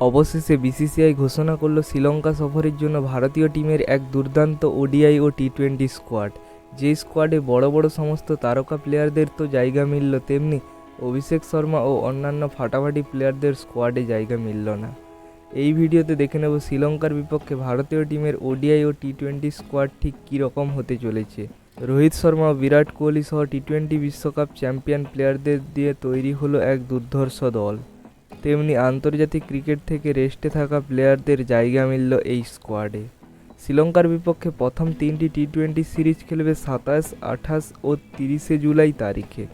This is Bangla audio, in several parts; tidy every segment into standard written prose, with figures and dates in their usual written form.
অবশেষে বিসিসিআই ঘোষণা করল শ্রীলঙ্কা সফরের জন্য ভারতীয় টিমের এক দুর্দান্ত ওডিআই ও টি-20 স্কোয়াড। যে স্কোয়াডে বড় বড় সমস্ত তারকা প্লেয়ারদের তো জায়গা মিলল, তেমনি অভিষেক শর্মা ও অন্যান্য ফাটাফাটি প্লেয়ারদের স্কোয়াডে জায়গা মিলল না। এই ভিডিওতে দেখে নেব শ্রীলঙ্কার বিপক্ষে ভারতীয় টিমের ওডিআই ও টি-20 স্কোয়াড ঠিক কী রকম হতে চলেছে। রোহিত শর্মা ও বিরাট কোহলি সহ টি-20 বিশ্বকাপ চ্যাম্পিয়ন প্লেয়ারদের দিয়ে তৈরি হলো এক দুর্ধর্ষ দল। তেমনি আন্তর্জাতিক ক্রিকেট থেকে রেস্টে থাকা প্লেয়ারদের জায়গা মিলল এই স্কোয়াডে। শ্রীলঙ্কার বিপক্ষে প্রথম 3টি টি-20 সিরিজ খেলবে 27, 28 ও 30 জুলাই তারিখে।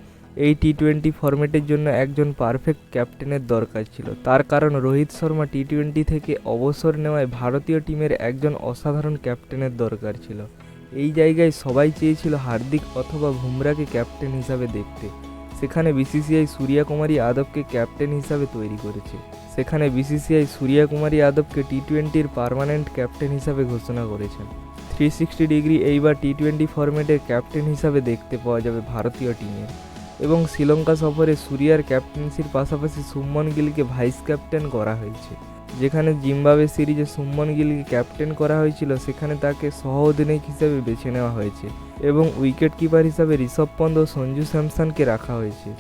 এই টি-20 ফরম্যাটের জন্য একজন পারফেক্ট ক্যাপ্টেনের দরকার ছিল, তার কারণ রোহিত শর্মা টি-20 থেকে অবসর নেওয়ায় ভারতীয় টিমের একজন অসাধারণ ক্যাপ্টেনের দরকার ছিল। এই জায়গায় সবাই চেয়েছিল হার্দিক অথবা বুমরাকে ক্যাপ্টেন হিসাবে দেখতে। সেখানে বিসিসিআই সূর্যকুমার যাদবকে ক্যাপ্টেন হিসাবে তৈরি করেছে। টি-20-র পার্মানেন্ট ক্যাপ্টেন হিসাবে ঘোষণা করেছেন। 360 ডিগ্রি এইবার টি-20 ফরম্যাটের ক্যাপ্টেন হিসাবে দেখতে পাওয়া যাবে ভারতীয় টিমে। এবং শ্রীলঙ্কা সফরে সূর্যার ক্যাপ্টেন্সির পাশাপাশি শুভমন গিলকে ভাইস ক্যাপ্টেন করা হয়েছে। যেখানে জিম্বাবুয়ে সিরিজে শুভমন গিলকে ক্যাপ্টেন করা হয়েছিল, সেখানে তাকে সহ অধিনায়ক হিসেবে বেছে নেওয়া হয়েছে এবং উইকেট কিপার হিসাবে ঋষভ পন্ত ও সঞ্জু স্যামসনকে রাখা হয়েছে।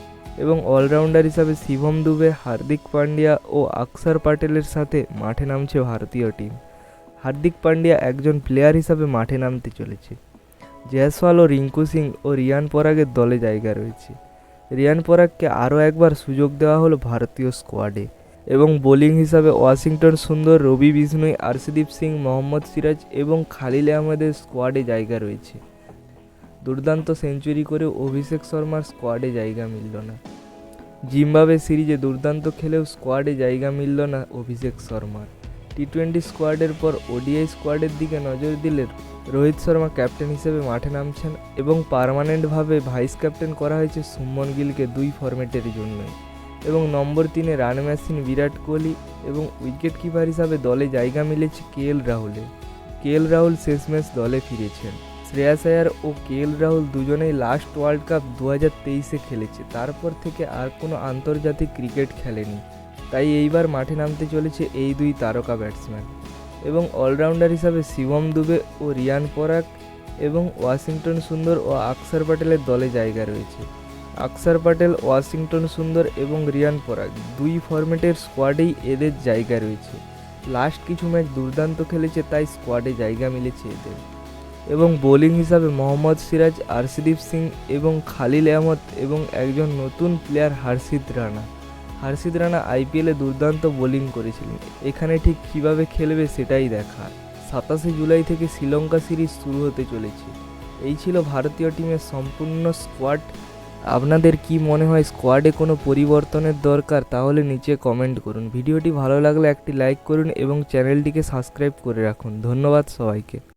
এবং অলরাউন্ডার হিসাবে শিবম দুবে, হার্দিক পান্ডিয়া ও অক্ষর প্যাটেলের সাথে মাঠে নামছে ভারতীয় টিম। হার্দিক পান্ডিয়া একজন প্লেয়ার হিসাবে মাঠে নামতে চলেছে। জয়সওয়াল ও রিঙ্কু সিং ও রিয়ান পরাগের দলে জায়গা রয়েছে। রিয়ান পরাগকে আরও একবার সুযোগ দেওয়া হলো ভারতীয় স্কোয়াডে। এবং বোলিং হিসাবে ওয়াশিংটন সুন্দর, রবি বিষ্ণুই, আর্শদীপ সিং, মোহাম্মদ সিরাজ এবং খালিল আহমেদের স্কোয়াডে জায়গা রয়েছে। দুর্দান্ত সেঞ্চুরি করেও অভিষেক শর্মার স্কোয়াডে জায়গা মিলল না। জিম্বাবুয়ে সিরিজে দুর্দান্ত খেলেও স্কোয়াডে জায়গা মিলল না অভিষেক শর্মার। টি-20 স্কোয়াডের পর ওডিআই স্কোয়াডের দিকে নজর দিলে রোহিত শর্মা ক্যাপ্টেন হিসেবে মাঠে নামছেন এবং পার্মানেন্টভাবে ভাইস ক্যাপ্টেন করা হয়েছে শুভমন গিলকে 2 ফরম্যাটের জন্যই। এবং নম্বর 3-এ রান মেশিন বিরাট কোহলি এবং উইকেট কিপার হিসাবে দলে জায়গা মিলেছে কেএল রাহুল শেষমেশ দলে ফিরেছেন। শ্রেয়াস আয়ার ও কেএল রাহুল দুজনেই লাস্ট ওয়ার্ল্ড কাপ 2023-এ খেলেছে, তারপর থেকে আর কোনো আন্তর্জাতিক ক্রিকেট খেলেনি। তাই এইবার মাঠে নামতে চলেছে এই 2 তারকা ব্যাটসম্যান। এবং অলরাউন্ডার হিসাবে শিবম দুবে ও রিয়ান পরাগ এবং ওয়াশিংটন সুন্দর ও অক্ষর প্যাটেলের দলে জায়গা রয়েছে। অক্ষর প্যাটেল, ওয়াশিংটন সুন্দর এবং রিয়ান পরাগ 2 ফরম্যাটের স্কোয়াডেই এদের জায়গা রয়েছে। লাস্ট কিছু ম্যাচ দুর্দান্ত খেলেছে, তাই স্কোয়াডে জায়গা মিলেছে এদের। এবং বোলিং হিসাবে মোহাম্মদ সিরাজ, আর্শদীপ সিং এবং খালিল আহমেদ এবং একজন নতুন প্লেয়ার হার্ষিদ রানা আইপিএলে দুর্দান্ত বোলিং করেছিলেন। এখানে ঠিক কীভাবে খেলবে সেটাই দেখার। 27 জুলাই থেকে শ্রীলঙ্কা সিরিজ শুরু হতে চলেছে। এই ছিল ভারতীয় টিমের সম্পূর্ণ স্কোয়াড। আপনাদের কি মনে হয় স্কোয়াডে কোনো পরিবর্তনের দরকার? তাহলে নিচে কমেন্ট করুন। ভিডিওটি ভালো লাগলে একটি লাইক করুন এবং চ্যানেলটিকে সাবস্ক্রাইব করে রাখুন। ধন্যবাদ সবাইকে।